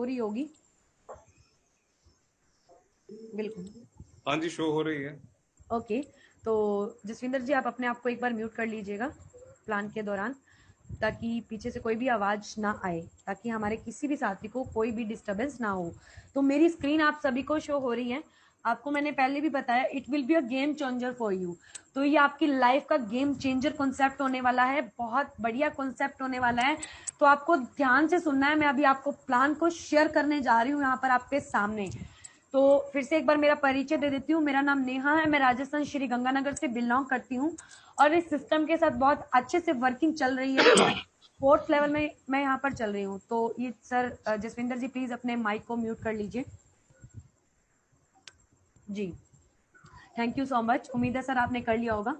रही होगी। बिल्कुल। हाँ जी, शो हो रही है। ओके, तो जसविंदर जी आप अपने आप को एक बार म्यूट कर लीजिएगा प्लान के दौरान, ताकि पीछे से कोई भी आवाज ना आए, ताकि हमारे किसी भी साथी को कोई भी डिस्टरबेंस ना हो। तो मेरी स्क्रीन आप सभी को शो हो रही है। आपको मैंने पहले भी बताया, it will be a game changer for you. तो ये आपकी लाइफ का गेम चेंजर कॉन्सेप्ट होने वाला है, बहुत बढ़िया कॉन्सेप्ट होने वाला है। तो आपको ध्यान से सुनना है। मैं अभी आपको प्लान को शेयर करने जा रही हूँ यहाँ पर आपके सामने। तो फिर से एक बार मेरा परिचय दे देती हूँ। मेरा नाम नेहा है, मैं राजस्थान श्री गंगानगर से बिलोंग करती हूँ और इस सिस्टम के साथ बहुत अच्छे से वर्किंग चल रही है। फोर्थ लेवल में मैं यहाँ पर चल रही हूँ। तो ये सर जसविंदर जी प्लीज अपने माइक को म्यूट कर लीजिए जी। थैंक यू सो मच, उम्मीद है सर आपने कर लिया होगा।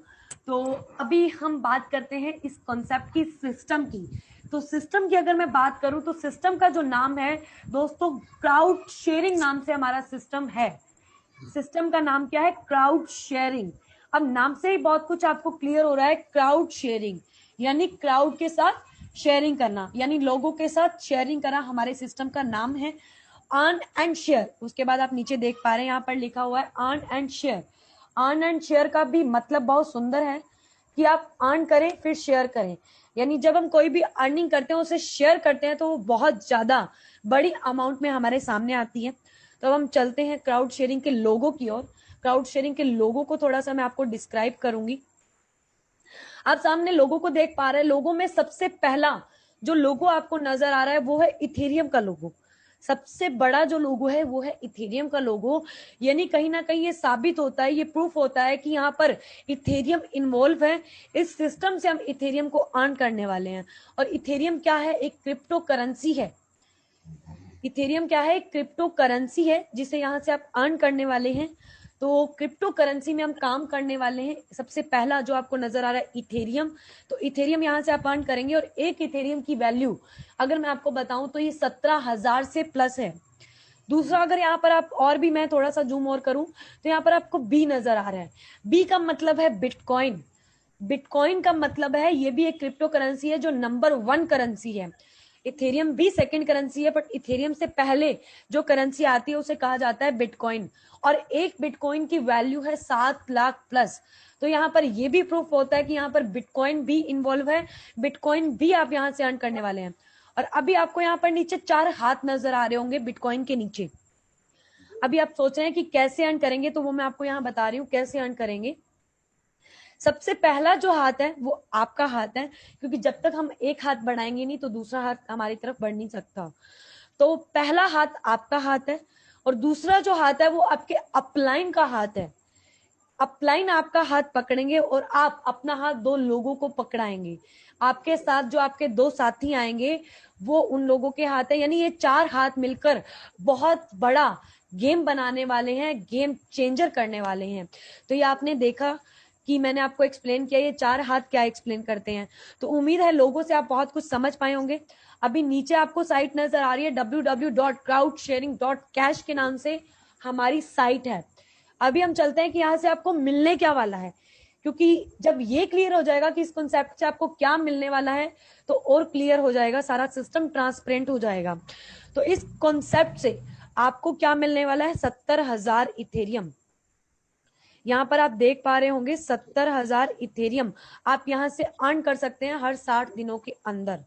तो अभी हम बात करते हैं इस कॉन्सेप्ट की, सिस्टम की। तो सिस्टम की अगर मैं बात करूं तो सिस्टम का जो नाम है दोस्तों, क्राउड शेयरिंग नाम से हमारा सिस्टम है। सिस्टम का नाम क्या है? Crowd sharing. अब नाम से ही बहुत कुछ आपको क्लियर हो रहा है। क्राउड शेयरिंग यानी क्राउड के साथ शेयरिंग करना, यानी लोगों के साथ शेयरिंग करना हमारे सिस्टम का नाम है। अर्न एंड शेयर, उसके बाद आप नीचे देख पा रहे हैं यहाँ पर लिखा हुआ है earn and share. Earn and share का भी मतलब बहुत सुंदर है कि आप अर्न करें फिर शेयर करें, यानी जब हम कोई भी अर्निंग करते हैं उसे शेयर करते हैं तो वो बहुत ज्यादा बड़ी अमाउंट में हमारे सामने आती है। तो अब हम चलते हैं क्राउड शेयरिंग के लोगों की ओर। क्राउड शेयरिंग के लोगों को थोड़ा सा मैं आपको डिस्क्राइब करूंगी। आप सामने लोगों को देख पा रहे हैं। लोगों में सबसे पहला जो लोगो आपको नजर आ रहा है वो है इथेरियम का लोगो। सबसे बड़ा जो लोगो है वो है इथेरियम का लोगो। यानी कहीं ना कहीं ये साबित होता है, ये प्रूफ होता है कि यहाँ पर इथेरियम इन्वॉल्व है। इस सिस्टम से हम इथेरियम को अर्न करने वाले हैं। और इथेरियम क्या है? एक क्रिप्टो करेंसी है। इथेरियम क्या है? क्रिप्टो करेंसी है जिसे यहाँ से आप अर्न करने वाले हैं। तो क्रिप्टो करेंसी में हम काम करने वाले हैं। सबसे पहला जो आपको नजर आ रहा है इथेरियम, तो इथेरियम यहाँ से आप अर्न करेंगे। और एक इथेरियम की वैल्यू अगर मैं आपको बताऊं तो ये 17,000 से प्लस है। दूसरा, अगर यहाँ पर आप और भी, मैं थोड़ा सा जूम और करूं तो यहाँ पर आपको बी नजर आ रहा है। बी का मतलब है बिटकॉइन। बिटकॉइन का मतलब है ये भी एक क्रिप्टो करेंसी है जो नंबर 1 करेंसी है। इथेरियम भी सेकंड करेंसी है, बट इथेरियम से पहले जो करेंसी आती है उसे कहा जाता है बिटकॉइन। और एक बिटकॉइन की वैल्यू है 7 लाख प्लस। तो यहाँ पर यह भी प्रूफ होता है कि यहाँ पर बिटकॉइन भी इन्वॉल्व है। बिटकॉइन भी आप यहाँ से अर्न करने वाले हैं। और अभी आपको यहाँ पर नीचे 4 हाथ नजर आ रहे होंगे बिटकॉइन के नीचे। अभी आप सोच रहे हैं कि कैसे अर्न करेंगे, तो वो मैं आपको यहाँ बता रही हूँ कैसे अर्न करेंगे। सबसे पहला जो हाथ है वो आपका हाथ है, क्योंकि जब तक हम एक हाथ बढ़ाएंगे नहीं तो दूसरा हाथ हमारी तरफ बढ़ नहीं सकता। तो पहला हाथ आपका हाथ है और दूसरा जो हाथ है वो आपके अपलाइन का हाथ है। अपलाइन आपका हाथ पकड़ेंगे और आप अपना हाथ 2 लोगों को पकड़ाएंगे। आपके साथ जो आपके 2 साथी आएंगे वो उन लोगों के हाथ है। यानी ये 4 हाथ मिलकर बहुत बड़ा गेम बनाने वाले हैं, गेम चेंजर करने वाले हैं। तो ये आपने देखा कि मैंने आपको एक्सप्लेन किया ये 4 हाथ क्या एक्सप्लेन करते हैं। तो उम्मीद है लोगों से आप बहुत कुछ समझ पाए होंगे। अभी नीचे आपको साइट नजर आ रही है www.crowdsharing.cash के नाम से हमारी साइट है। अभी हम चलते हैं कि यहाँ से आपको मिलने क्या वाला है, क्योंकि जब ये क्लियर हो जाएगा कि इस कॉन्सेप्ट से आपको क्या मिलने वाला है तो और क्लियर हो जाएगा, सारा सिस्टम ट्रांसपेरेंट हो जाएगा। तो इस कॉन्सेप्ट से आपको क्या मिलने वाला है? 70,000 इथेरियम। यहाँ पर आप देख पा रहे होंगे 70,000 इथेरियम आप यहाँ से अर्न कर सकते हैं हर 60 दिनों के अंदर।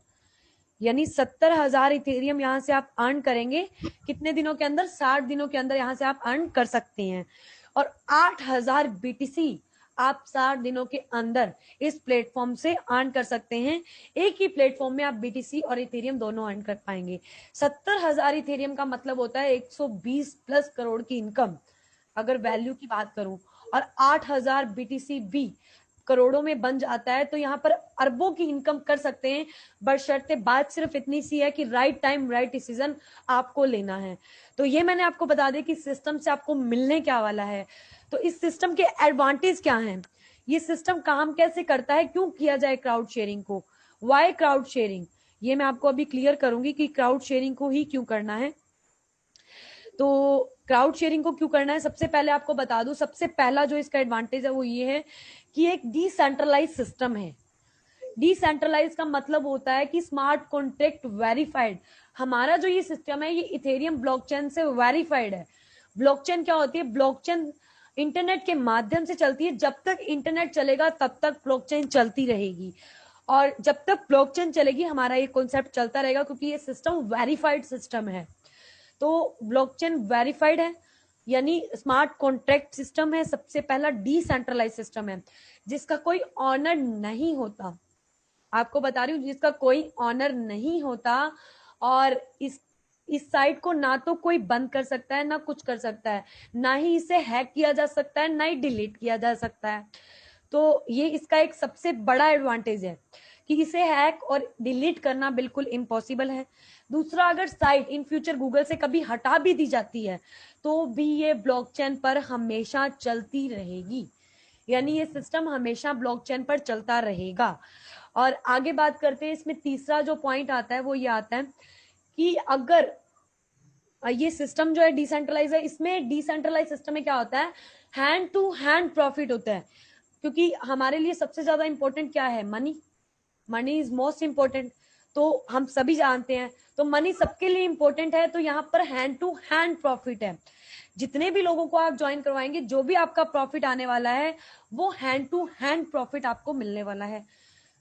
यानी 70,000 इथेरियम यहाँ से आप अर्न करेंगे कितने दिनों के अंदर? 60 दिनों के अंदर यहाँ से आप अर्न कर सकते हैं। और 8,000 बीटीसी आप 60 दिनों के अंदर इस प्लेटफॉर्म से अर्न कर सकते हैं। एक ही प्लेटफॉर्म में आप बीटीसी और इथेरियम दोनों अर्न कर पाएंगे। 70,000 इथेरियम का मतलब होता है 120 प्लस करोड़ की इनकम, अगर वैल्यू की बात करूं। और 8,000 बीटीसी भी करोड़ों में बन जाता है, तो यहाँ पर अरबों की इनकम कर सकते हैं। बशर्ते बात सिर्फ इतनी सी है कि राइट टाइम राइट डिसीजन आपको लेना है। तो ये मैंने आपको बता दें कि सिस्टम से आपको मिलने क्या वाला है। तो इस सिस्टम के एडवांटेज क्या हैं, ये सिस्टम काम कैसे करता है, क्यों किया जाए क्राउड शेयरिंग को, वाई क्राउड शेयरिंग, ये मैं आपको अभी क्लियर करूंगी कि क्राउड शेयरिंग को ही क्यों करना है। तो क्राउड शेयरिंग को क्यों करना है, सबसे पहले आपको बता दूं, सबसे पहला जो इसका एडवांटेज है वो ये है कि एक डिसेंट्रलाइज सिस्टम है। डिसेंट्रलाइज का मतलब होता है कि स्मार्ट कॉन्ट्रैक्ट वेरीफाइड, हमारा जो ये सिस्टम है ये इथेरियम ब्लॉकचेन से वेरीफाइड है। ब्लॉकचेन क्या होती है? ब्लॉकचेन इंटरनेट के माध्यम से चलती है। जब तक इंटरनेट चलेगा तब तक ब्लॉकचेन चलती रहेगी, और जब तक ब्लॉकचेन चलेगी हमारा ये कॉन्सेप्ट चलता रहेगा, क्योंकि ये सिस्टम वेरीफाइड सिस्टम है। तो ब्लॉकचेन वेरीफाइड है, यानी स्मार्ट कॉन्ट्रैक्ट सिस्टम है। सबसे पहला डिसेंट्रलाइज सिस्टम है जिसका कोई ऑनर नहीं होता। आपको बता रही हूँ, जिसका कोई ऑनर नहीं होता, और इस साइट को ना तो कोई बंद कर सकता है, ना कुछ कर सकता है, ना ही इसे हैक किया जा सकता है, ना ही डिलीट किया जा सकता है। तो ये इसका एक सबसे बड़ा एडवांटेज है कि इसे हैक और डिलीट करना बिल्कुल इम्पॉसिबल है। दूसरा, अगर साइट इन फ्यूचर गूगल से कभी हटा भी दी जाती है तो भी ये ब्लॉकचेन पर हमेशा चलती रहेगी, यानी ये सिस्टम हमेशा ब्लॉकचेन पर चलता रहेगा। और आगे बात करते हैं, इसमें तीसरा जो पॉइंट आता है वो ये आता है कि अगर ये सिस्टम जो है डिसेंट्रलाइज है, इसमें डिसेंट्रलाइज सिस्टम में क्या होता है? हैंड टू हैंड प्रॉफिट होता है, क्योंकि हमारे लिए सबसे ज्यादा इंपॉर्टेंट क्या है? Money. Money is most important, तो हम सभी जानते हैं। तो मनी सबके लिए इंपॉर्टेंट है, तो यहाँ पर हैंड टू हैंड प्रॉफिट है। जितने भी लोगों को आप ज्वाइन करवाएंगे, जो भी आपका प्रॉफिट आने वाला है वो हैंड टू हैंड प्रॉफिट आपको मिलने वाला है।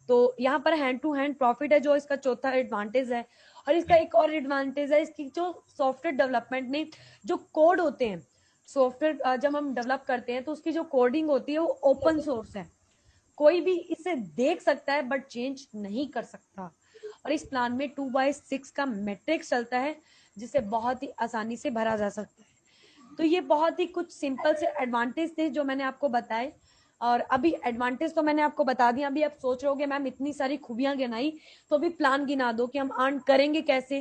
तो यहाँ पर हैंड टू हैंड प्रॉफिट है, जो इसका चौथा एडवांटेज है। और इसका एक और एडवांटेज है, इसकी जो सॉफ्टवेयर डेवलपमेंट में जो कोड होते हैं, सॉफ्टवेयर जब हम डेवलप करते हैं तो उसकी जो कोडिंग होती है वो ओपन सोर्स है। कोई भी इसे देख सकता है बट चेंज नहीं कर सकता। और इस प्लान में 2/6 का मैट्रिक्स चलता है, जिसे बहुत ही आसानी से भरा जा सकता है। तो ये बहुत ही कुछ सिंपल से एडवांटेज थे जो मैंने आपको बताए। और अभी एडवांटेज तो मैंने आपको बता दिया। अभी आप सोच रहे होगे मैम इतनी सारी खूबियां गिनाई, तो अभी प्लान गिना दो कि हम अर्न करेंगे कैसे,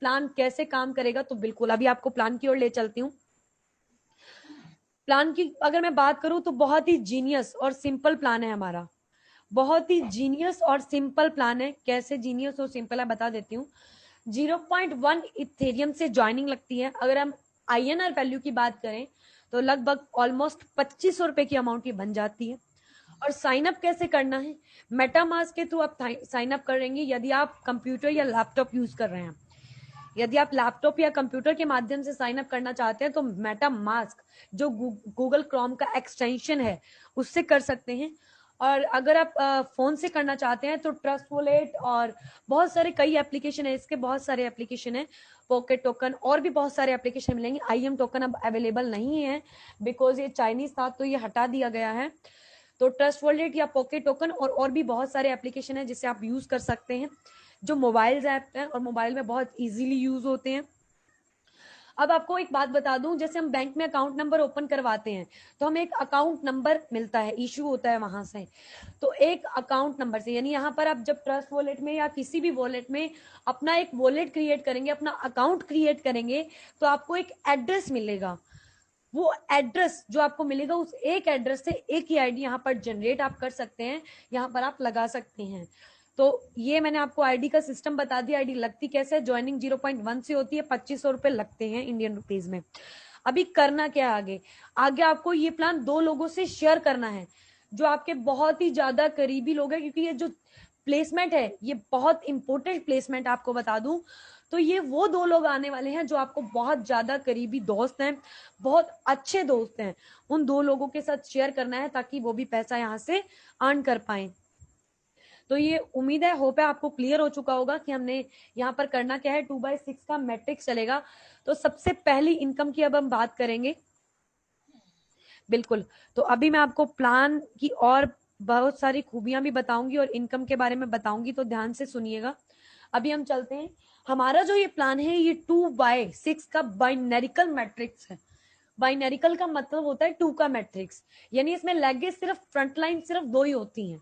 प्लान कैसे काम करेगा। तो बिल्कुल अभी आपको प्लान की ओर ले चलती हूँ। प्लान की अगर मैं बात करूं तो बहुत ही जीनियस और सिंपल प्लान है हमारा। बहुत ही जीनियस और सिंपल प्लान है। कैसे जीनियस और सिंपल है बता देती हूँ। 0.1 इथेरियम से ज्वाइनिंग लगती है। अगर हम INR वैल्यू की बात करें तो लगभग ऑलमोस्ट 2500 रुपए की अमाउंट की बन जाती है। और साइन अप कैसे करना है? मेटामास्क के थ्रू आप साइन अप करेंगे यदि आप कंप्यूटर या लैपटॉप यूज कर रहे हैं। यदि आप लैपटॉप या कंप्यूटर के माध्यम से साइन अप करना चाहते हैं तो मेटामास्क जो गूगल क्रोम का एक्सटेंशन है उससे कर सकते हैं। और अगर आप फोन से करना चाहते हैं तो ट्रस्ट वॉलेट और बहुत सारे कई एप्लीकेशन है, इसके बहुत सारे एप्लीकेशन है, पॉकेट टोकन और भी बहुत सारे एप्लीकेशन मिलेंगे। IM टोकन अब अवेलेबल नहीं है बिकॉज ये चाइनीज था तो ये हटा दिया गया है। तो ट्रस्ट वॉलेट या पॉकेट टोकन और भी बहुत सारे एप्लीकेशन है जिसे आप यूज कर सकते हैं, जो मोबाइल ऐप है और मोबाइल में बहुत इजीली यूज होते हैं। अब आपको एक बात बता दूं, जैसे हम बैंक में अकाउंट नंबर ओपन करवाते हैं तो हमें एक अकाउंट नंबर मिलता है, इशू होता है वहां से। तो एक अकाउंट नंबर से, यानी यहाँ पर आप जब ट्रस्ट वॉलेट में या किसी भी वॉलेट में अपना एक वॉलेट क्रिएट करेंगे, अपना अकाउंट क्रिएट करेंगे, तो आपको एक एड्रेस मिलेगा। वो एड्रेस जो आपको मिलेगा उस एक एड्रेस से एक ही आईडी यहाँ पर जनरेट आप कर सकते हैं, यहाँ पर आप लगा सकते हैं। तो ये मैंने आपको आईडी का सिस्टम बता दिया। आईडी लगती कैसे है? ज्वाइनिंग 0.1 से होती है, 2500 रुपए लगते हैं इंडियन रुपीज में। अभी करना क्या है आगे? आगे आपको ये प्लान 2 लोगों से शेयर करना है जो आपके बहुत ही ज्यादा करीबी लोग हैं, क्योंकि ये जो प्लेसमेंट है ये बहुत इंपॉर्टेंट प्लेसमेंट आपको बता दूं। तो ये वो 2 लोग आने वाले हैं जो आपको बहुत ज्यादा करीबी दोस्त हैं, बहुत अच्छे दोस्त हैं। उन 2 लोगों के साथ शेयर करना है ताकि वो भी पैसा यहाँ से अर्न कर पाए। तो ये उम्मीद है, होप है आपको क्लियर हो चुका होगा कि हमने यहाँ पर करना क्या है। 2/6 का मैट्रिक्स चलेगा। तो सबसे पहली इनकम की अब हम बात करेंगे। बिल्कुल, तो अभी मैं आपको प्लान की और बहुत सारी खूबियां भी बताऊंगी और इनकम के बारे में बताऊंगी, तो ध्यान से सुनिएगा। अभी हम चलते हैं। हमारा जो ये प्लान है ये 2/6 का बाइनरिकल मैट्रिक्स है। बाइनरिकल का मतलब होता है 2 का मैट्रिक्स, यानी इसमें लैंग्वेज सिर्फ फ्रंट लाइन सिर्फ 2 ही होती हैं।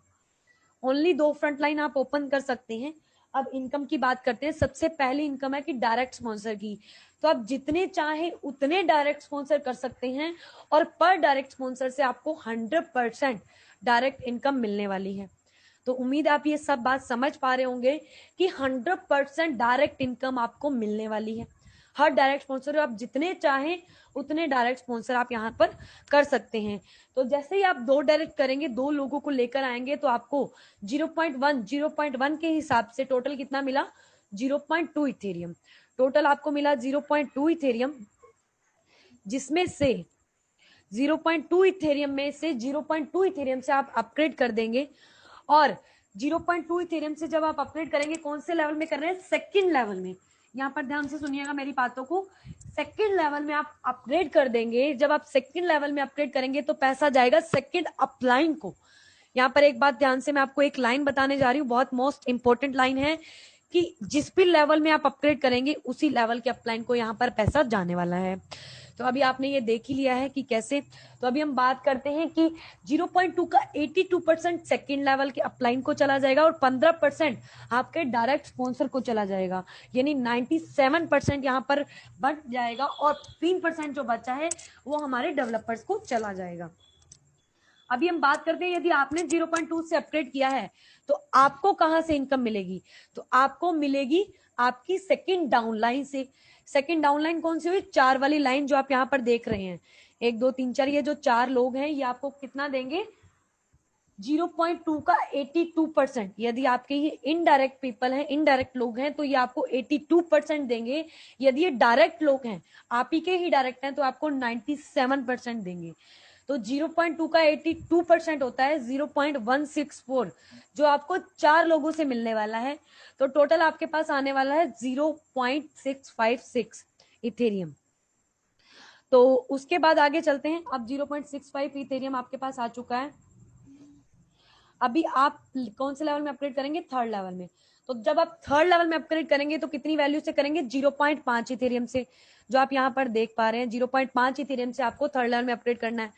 ओनली 2 फ्रंट लाइन आप ओपन कर सकते हैं। अब इनकम की बात करते हैं। सबसे पहली इनकम है कि डायरेक्ट स्पॉन्सर की। तो आप जितने चाहे उतने डायरेक्ट स्पॉन्सर कर सकते हैं, और पर डायरेक्ट स्पॉन्सर से आपको 100% डायरेक्ट इनकम मिलने वाली है। तो उम्मीद आप ये सब बात समझ पा रहे होंगे कि 100% डायरेक्ट इनकम आपको मिलने वाली है। हर डायरेक्ट स्पॉन्सर आप जितने चाहें उतने डायरेक्ट स्पॉन्सर आप यहाँ पर कर सकते हैं। तो जैसे ही आप 2 डायरेक्ट करेंगे, 2 लोगों को लेकर आएंगे, तो आपको 0.1 के हिसाब से टोटल कितना मिला? 0.2 इथेरियम। टोटल आपको मिला 0.2 इथेरियम, जिसमें से 0.2 इथेरियम में से 0.2 इथेरियम से आप अपग्रेड कर देंगे। और 0.2 इथेरियम से जब आप अपग्रेड करेंगे, कौन से लेवल में कर रहे हैं? सेकंड लेवल में। यहाँ पर ध्यान से सुनिएगा मेरी बातों को। सेकंड लेवल में आप अपग्रेड कर देंगे। जब आप सेकंड लेवल में अपग्रेड करेंगे तो पैसा जाएगा सेकंड अपलाइन को। यहाँ पर एक बात ध्यान से, मैं आपको एक लाइन बताने जा रही हूँ, बहुत मोस्ट इंपॉर्टेंट लाइन है कि जिस भी लेवल में आप अपग्रेड करेंगे उसी लेवल के अपलाइन को यहाँ पर पैसा जाने वाला है। तो अभी आपने ये देख ही लिया है कि कैसे। तो अभी हम बात करते हैं कि 0.2 का 82% सेकेंड लेवल के अपलाइन को चला जाएगा और 15% आपके डायरेक्ट स्पॉन्सर को चला जाएगा, यानी 97% यहाँ पर बच जाएगा और 3% जो बचा है वो हमारे डेवलपर्स को चला जाएगा। अभी हम बात करते हैं, यदि आपने 0.2 से अपग्रेड किया है तो आपको कहां से इनकम मिलेगी? तो आपको मिलेगी आपकी सेकंड डाउनलाइन से। सेकंड डाउनलाइन कौन सी हुई? 4 वाली लाइन जो आप यहां पर देख रहे हैं, 1 2 3 4, ये जो 4 लोग हैं ये आपको कितना देंगे? 0.2 का 82%। यदि आपके ये इनडायरेक्ट पीपल हैं, इनडायरेक्ट लोग हैं, तो ये आपको 82% देंगे। यदि ये डायरेक्ट लोग हैं, आप ही के ही डायरेक्ट हैं, तो आपको 97% देंगे। तो 0.2 का 82% होता है 0.164, जो आपको 4 लोगों से मिलने वाला है। तो टोटल आपके पास आने वाला है 0.656 इथेरियम। तो उसके बाद आगे चलते हैं। अब 0.65 इथेरियम आपके पास आ चुका है। अभी आप कौन से लेवल में अपग्रेड करेंगे? थर्ड लेवल में। तो जब आप थर्ड लेवल में अपग्रेड करेंगे तो कितनी वैल्यू से करेंगे? 0.5 इथेरियम से, जो आप यहाँ पर देख पा रहे हैं। 0.5 इथेरियम से आपको थर्ड लेवल में अपग्रेड करना है।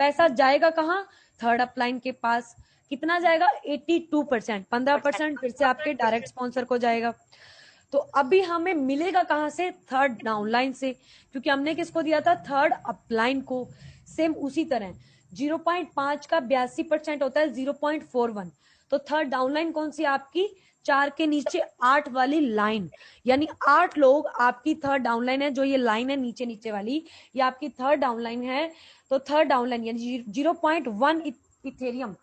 पैसा जाएगा कहाँ? थर्ड अपलाइन के पास। कितना जाएगा? 82%। 15% फिर से आपके डायरेक्ट स्पॉन्सर को जाएगा। तो अभी हमें मिलेगा कहां से? थर्ड डाउनलाइन से, क्योंकि हमने किसको दिया था? थर्ड अपलाइन को। सेम उसी तरह 0.5 का 82% होता है 0.41। तो थर्ड डाउनलाइन कौन सी? आपकी 4 के नीचे 8 वाली लाइन, यानी 8 लोग आपकी थर्ड डाउनलाइन है। जो ये लाइन है नीचे नीचे वाली, ये आपकी थर्ड डाउनलाइन है। तो थर्ड डाउनलाइन यानी 0.1 इथेरियम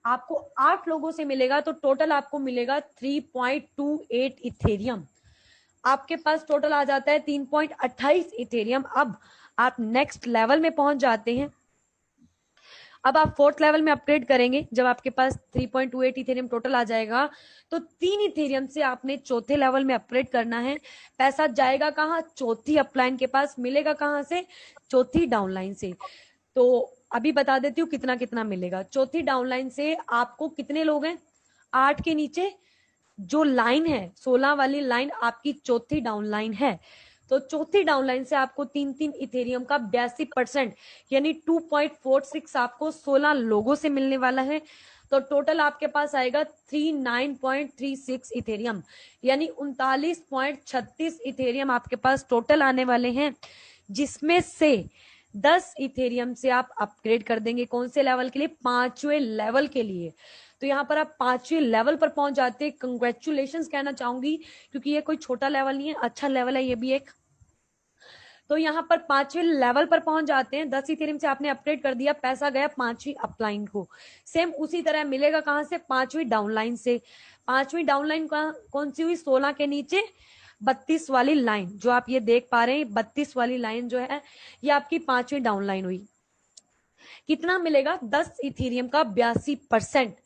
आपको 8 लोगों से मिलेगा। तो टोटल आपको मिलेगा 3.28 इथेरियम। आपके पास टोटल आ जाता है 3.28 इथेरियम। अब आप नेक्स्ट लेवल में पहुंच जाते हैं। अब आप फोर्थ लेवल में अपग्रेड करेंगे। जब आपके पास 3.28 इथेरियम टोटल आ जाएगा तो 3 इथेरियम से आपने चौथे लेवल में अपग्रेड करना है। पैसा जाएगा कहाँ? चौथी अपलाइन के पास। मिलेगा कहाँ से? चौथी डाउनलाइन से। तो अभी बता देती हूँ कितना कितना मिलेगा। चौथी डाउनलाइन से आपको कितने लोग हैं? 8 के नीचे जो लाइन है 16 वाली लाइन आपकी चौथी डाउनलाइन है। तो चौथी डाउनलाइन से आपको 3 इथेरियम का 82% यानी 2.46 आपको 16 लोगों से मिलने वाला है। तो टोटल आपके पास आएगा 39.36 इथेरियम, यानी 39.36 इथेरियम आपके पास टोटल आने वाले हैं, जिसमें से 10 इथेरियम से आप अपग्रेड कर देंगे। कौन से लेवल के लिए? 5वें लेवल के लिए। तो यहाँ पर आप 5वें लेवल पर पहुंच जाते हैं। कंग्रेचुलेशंस कहना चाहूंगी, क्योंकि ये कोई छोटा लेवल नहीं है, अच्छा लेवल है ये भी एक। तो यहाँ पर 5वें लेवल पर पहुंच जाते हैं। 10 इथेरियम से आपने अपग्रेड कर दिया, पैसा गया 5वीं अपलाइन को। सेम उसी तरह मिलेगा कहां से? 5वीं डाउनलाइन से। 5वीं डाउनलाइन कौन सी हुई? 16 के नीचे 32 वाली लाइन, जो आप ये देख पा रहे हैं 32 वाली लाइन जो है ये आपकी 5वीं डाउनलाइन हुई। कितना मिलेगा? 10 इथेरियम का 82%,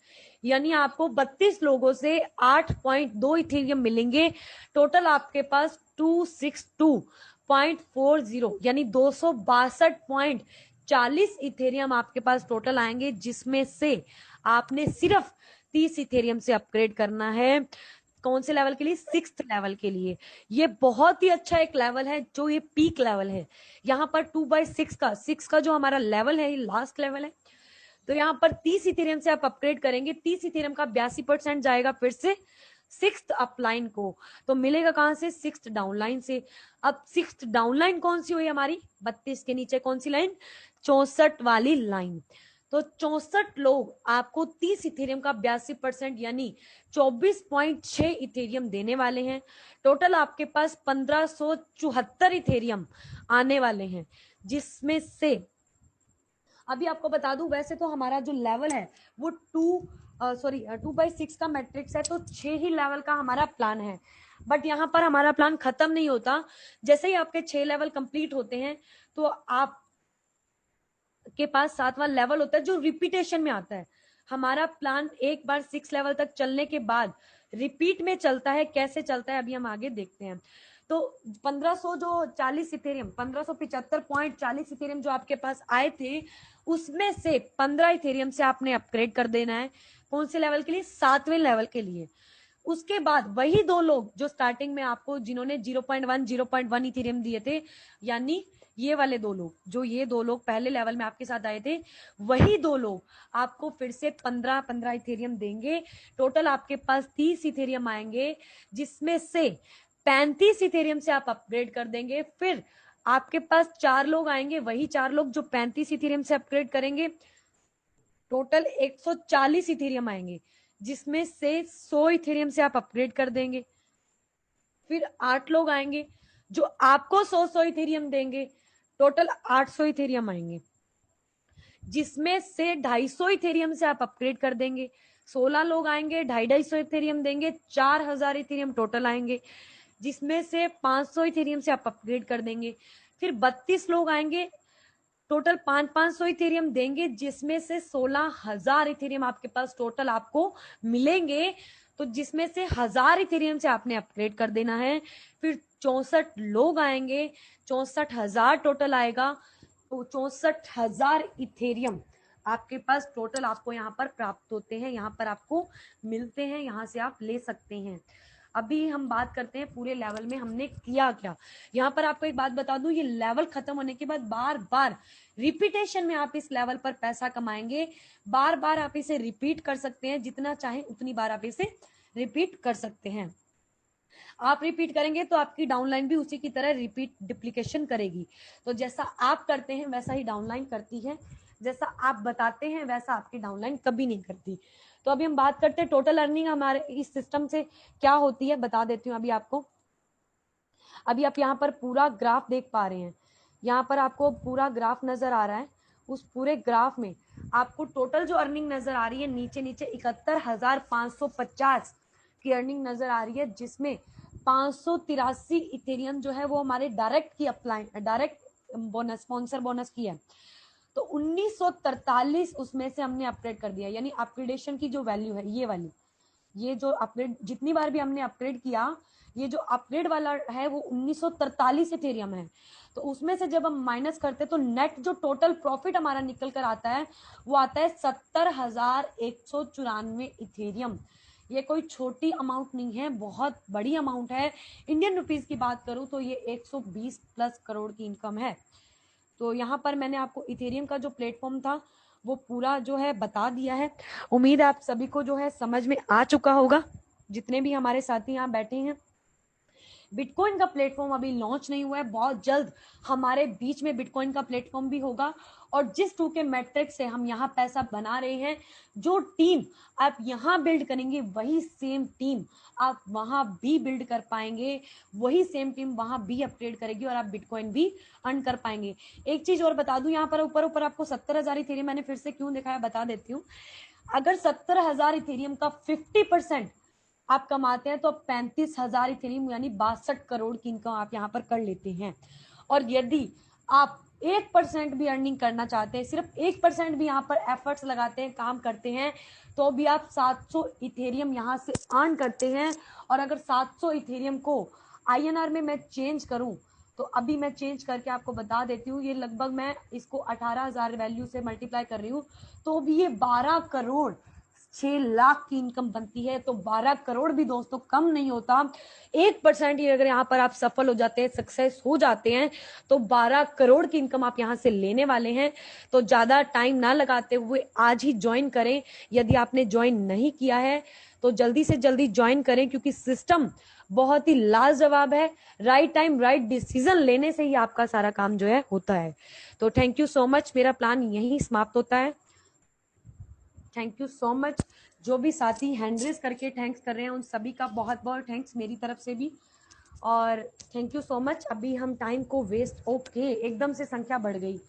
यानी आपको 32 लोगों से 8.2 इथेरियम मिलेंगे। टोटल आपके पास 262.40 यानी 262.40 इथेरियम आपके पास टोटल आएंगे, जिसमें से आपने सिर्फ 30 इथेरियम से अपग्रेड करना है। कौन से लेवल के लिए? 6th लेवल के लिए। ये बहुत ही अच्छा एक लेवल है, जो ये पीक लेवल है। यहाँ पर 2/6 का जो हमारा लेवल है, ये लास्ट लेवल है। तो यहाँ पर 30 इथेरियम से आप अपग्रेड करेंगे। 30 इथेरियम का 82% जाएगा फिर से 6th अपलाइन को। तो मिलेगा कहां से? 6th डाउनलाइन से। अब 6th डाउनलाइन कौन सी हुई हमारी? 32 के नीचे कौन सी लाइन? 64 वाली लाइन। तो 64 लोग आपको 30 इथेरियम का 82% यानी 24.6 इथेरियम देने वाले हैं। टोटल आपके पास 1574 इथेरियम आने वाले हैं, जिसमें से अभी आपको बता दूं, वैसे तो हमारा जो लेवल है वो सॉरी 2/6 का मैट्रिक्स है, तो 6 ही लेवल का हमारा प्लान है। बट यहाँ पर हमारा प्लान खत्म नहीं होता। जैसे ही आपके 6 लेवल कंप्लीट होते हैं तो आप के पास 7वां लेवल होता है जो रिपीटेशन में आता है। हमारा प्लान एक बार 6 लेवल तक चलने के बाद रिपीट में चलता है। कैसे चलता है अभी हम आगे देखते हैं। तो 1500 जो 40 इथेरियम 1575.40 इथेरियम जो आपके पास आए थे, उसमें से 15 इथेरियम से आपने अपग्रेड कर देना है। कौन से लेवल के लिए? 7वें लेवल के लिए। उसके बाद वही दो लोग जो स्टार्टिंग में आपको जिन्होंने 0.1 इथेरियम दिए थे, यानी ये वाले दो लोग, जो ये दो लोग पहले लेवल में आपके साथ आए थे, वही दो लोग आपको फिर से 15 इथेरियम देंगे। टोटल आपके पास 30 इथेरियम आएंगे, जिसमें से 35 इथेरियम से आप अपग्रेड कर देंगे। फिर आपके पास 4 लोग आएंगे, वही 4 लोग जो 35 इथेरियम से अपग्रेड करेंगे। टोटल 140 इथेरियम आएंगे, जिसमें से 100 इथेरियम से आप अपग्रेड कर देंगे। फिर 8 लोग आएंगे जो आपको 100 इथेरियम देंगे। टोटल 800 इथेरियम आएंगे, जिसमें से 250 इथेरियम से आप अपग्रेड कर देंगे। 16 लोग आएंगे, 250 इथेरियम देंगे, 4000 इथेरियम टोटल आएंगे, जिसमें से 500 इथेरियम से आप अपग्रेड कर देंगे। फिर 32 लोग आएंगे, टोटल 500 इथेरियम देंगे, जिसमें से 16000 इथेरियम आपके पास टोटल आपको मिलेंगे। तो जिसमें से 1000 इथेरियम से आपने अपग्रेड कर देना है। फिर 64 लोग आएंगे, 64,000 टोटल आएगा। तो 64,000 इथेरियम आपके पास टोटल आपको यहाँ पर प्राप्त होते हैं, यहाँ पर आपको मिलते हैं, यहाँ से आप ले सकते हैं। अभी हम बात करते हैं पूरे लेवल में हमने किया क्या। यहाँ पर आपको एक बात बता दूं, ये लेवल खत्म होने के बाद बार बार रिपीटेशन में आप इस लेवल पर पैसा कमाएंगे। बार बार आप इसे रिपीट कर सकते हैं, जितना चाहे उतनी बार आप इसे रिपीट कर सकते हैं। आप रिपीट करेंगे तो आपकी डाउनलाइन भी उसी की तरह रिपीट डिप्लीकेशन करेगी। तो जैसा आप करते हैं वैसा ही डाउनलाइन करती है, जैसा आप बताते हैं वैसा आपकी डाउनलाइन कभी नहीं करती। तो अभी हम बात करते हैं टोटल अर्निंग हमारे इस सिस्टम से क्या होती है, बता देती हूँ अभी आपको। अभी आप यहाँ पर पूरा ग्राफ देख पा रहे हैं, यहाँ पर आपको पूरा ग्राफ नजर आ रहा है। उस पूरे ग्राफ में आपको टोटल जो अर्निंग नजर आ रही है, नीचे नीचे 71,550 की अर्निंग नजर आ रही है, जिसमें 583 इथेरियम जो है वो हमारे डायरेक्ट बोनस, स्पॉन्सर बोनस की है। तो 1943 उसमें से हमने अपग्रेड कर दिया, यानी अपग्रेडेशन की जो वैल्यू है ये वाली, ये जो अपग्रेड जितनी बार भी हमने अपग्रेड किया, ये जो अपग्रेड वाला है वो 1943 इथेरियम है। तो उसमें से जब हम माइनस करते हैं तो नेट जो टोटल प्रॉफिट हमारा निकल कर आता है वो आता है 70,194 इथेरियम। ये कोई छोटी अमाउंट नहीं है, बहुत बड़ी अमाउंट है। इंडियन रुपीज की बात करूं तो ये 120 प्लस करोड़ की इनकम है। तो यहाँ पर मैंने आपको इथेरियम का जो प्लेटफॉर्म था वो पूरा जो है बता दिया है। उम्मीद है आप सभी को जो है समझ में आ चुका होगा, जितने भी हमारे साथी यहाँ बैठे हैं। बिटकॉइन का प्लेटफॉर्म अभी लॉन्च नहीं हुआ है, बहुत जल्द हमारे बीच में बिटकॉइन का प्लेटफॉर्म भी होगा। और जिस 2K मैट्रिक से हम यहाँ पैसा बना रहे हैं, जो टीम आप यहाँ बिल्ड करेंगे वही सेम टीम आप वहां भी बिल्ड कर पाएंगे, वही सेम टीम वहां भी अपग्रेड करेगी और आप बिटकॉइन भी अर्न कर पाएंगे। एक चीज और बता दूं, यहाँ पर ऊपर आपको 70,000 इथेरियम मैंने फिर से क्यों दिखाया बता देती हूँ। अगर 70,000 इथेरियम का 50% आप कमाते हैं तो 35,000 इथेरियम यानी 62 करोड़ की इनकम आप यहाँ पर कर लेते हैं। और यदि आप 1% भी अर्निंग करना चाहते हैं, सिर्फ 1% भी यहाँ पर एफर्ट्स लगाते हैं, काम करते हैं, तो भी आप 700 इथेरियम यहाँ से अर्न करते हैं। और अगर 700 इथेरियम को INR में मैं चेंज करूं तो अभी मैं चेंज करके आपको बता देती हूँ, ये लगभग मैं इसको 18,000 वैल्यू से मल्टीप्लाई कर रही हूँ तो भी ये 12 करोड़ 6 लाख की इनकम बनती है। तो 12 करोड़ भी दोस्तों कम नहीं होता। 1% ही अगर यहाँ पर आप सफल हो जाते हैं, सक्सेस हो जाते हैं, तो 12 करोड़ की इनकम आप यहाँ से लेने वाले हैं। तो ज्यादा टाइम ना लगाते हुए आज ही ज्वाइन करें। यदि आपने ज्वाइन नहीं किया है तो जल्दी से जल्दी ज्वाइन करें, क्योंकि सिस्टम बहुत ही लाजवाब है। राइट टाइम राइट डिसीजन लेने से ही आपका सारा काम जो है होता है। तो थैंक यू सो मच, मेरा प्लान यही समाप्त होता है। Thank you so much. जो भी साथी हैंड रेज करके थैंक्स कर रहे हैं उन सभी का बहुत बहुत थैंक्स मेरी तरफ से भी। और थैंक यू सो मच। अभी हम टाइम को वेस्ट, ओके एकदम से संख्या बढ़ गई।